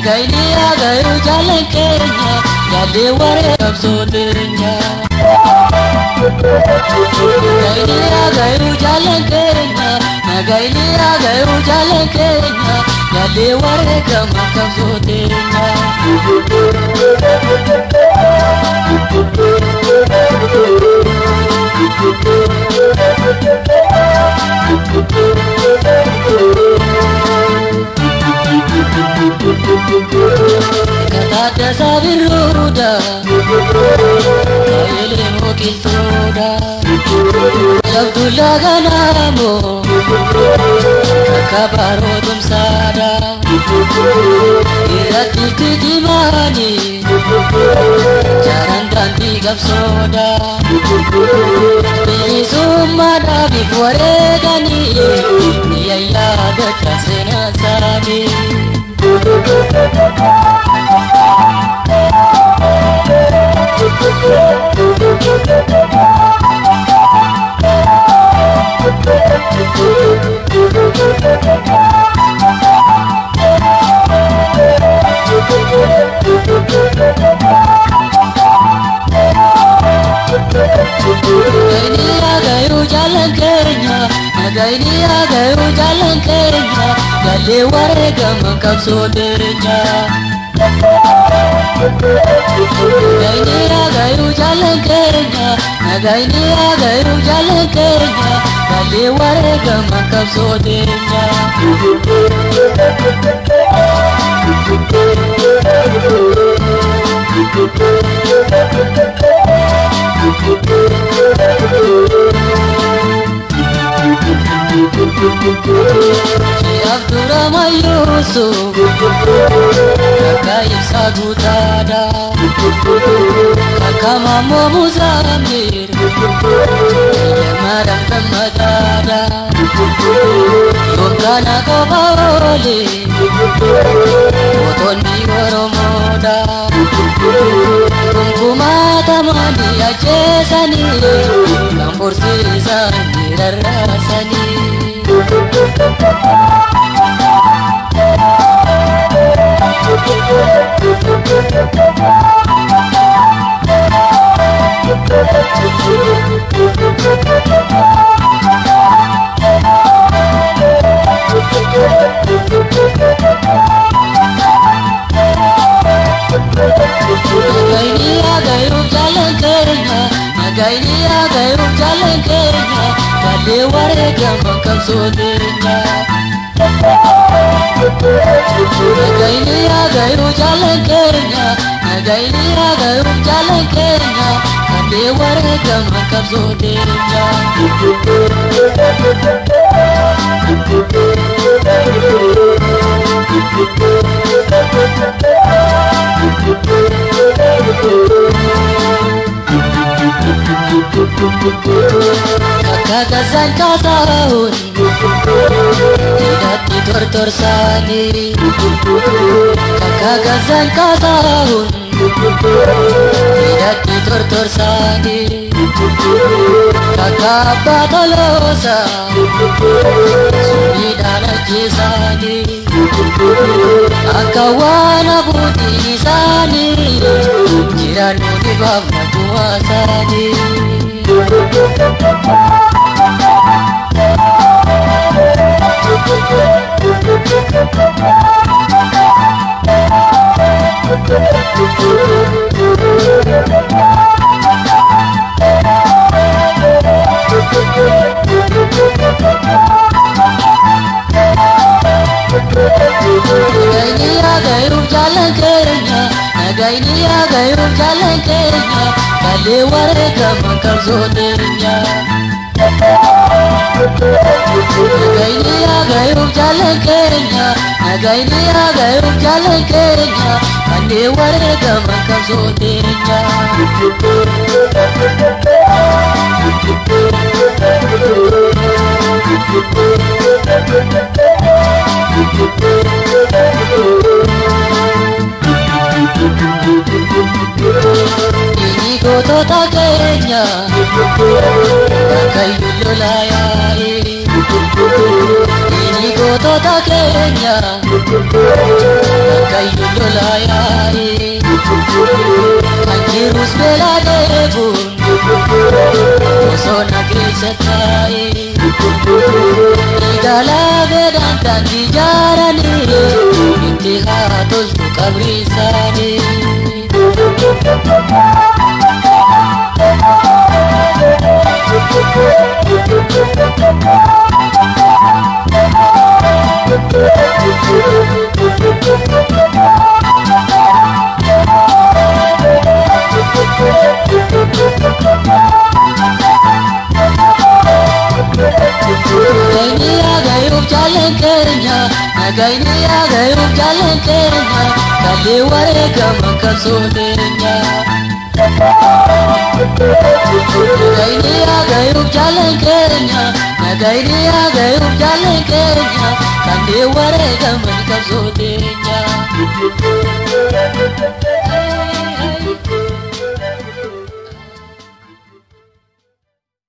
Nagaini agayu jalan kenya, yale ware kapsodenya. Nagaini agayu jalan kenya, nagaini agayu jalan kenya, yale ware kapsodenya. Kata sabiruda, ayele mokitoda, Abdullah ganamo, kabaro tumsada, irati tidimani, jaran ganti kapsoda, bisumada bifore gani, yaya data senasani. Nagaini agayu jalan kenya, yale ware gamang kapsodenya. Nagaini agayu jalan kenya, nagaini agayu jalan kenya, yale ware gamang kapsodenya. Abdurrahman Yusuf, Kakak Sagutada, Kakak Mamo Muzamir, Yamarang Tamadada, Yungkana Kabarole, Oton Bigoromoda, Kumkumata Mandi Ajesani, Kampur Sisani Rarasani. Nagaini agayu jalan kenya, nagaini agayu jalan kenya, yale ware gamang kapsodenya. Nagaini agayu jalan kenya, nagaini agayu jalan kenya, yale ware gamang kapsodenya. Kakak Gazan kasahun, tidak tidur tersani. Kakak Gazan kasahun, tidak tidur tersani. Kakak Batalosa, sudah najisani. Akawana budi sani, jiranu di bawah kuasani. Nagaini agayu jalan kenya, nagaini agayu jalan kenya, yale ware gamang kapsodenya. Nagaini agayu jalan kenya, nagaini agayu jalan kenya, yale ware gamang kapsodenya. Ini kota takenya, kayu lolaya. Ini gootota keenya Waaqayyo lolaa yaa'e kan jirus beelaa dheebuun osoo nageessa taa'e Igaalaa fedhan daandii ijaaranii itti haa tolchu qabrii isaanii Nagaini agayuuf jaallan keenya Nagaini agayuuf jaallan keenya Kallee wareegaman qabsoo teenya Nagaini agayuuf jaallan keenya Nagaini agayuuf jaallan keenya Kallee wareegaman qabsoo teenya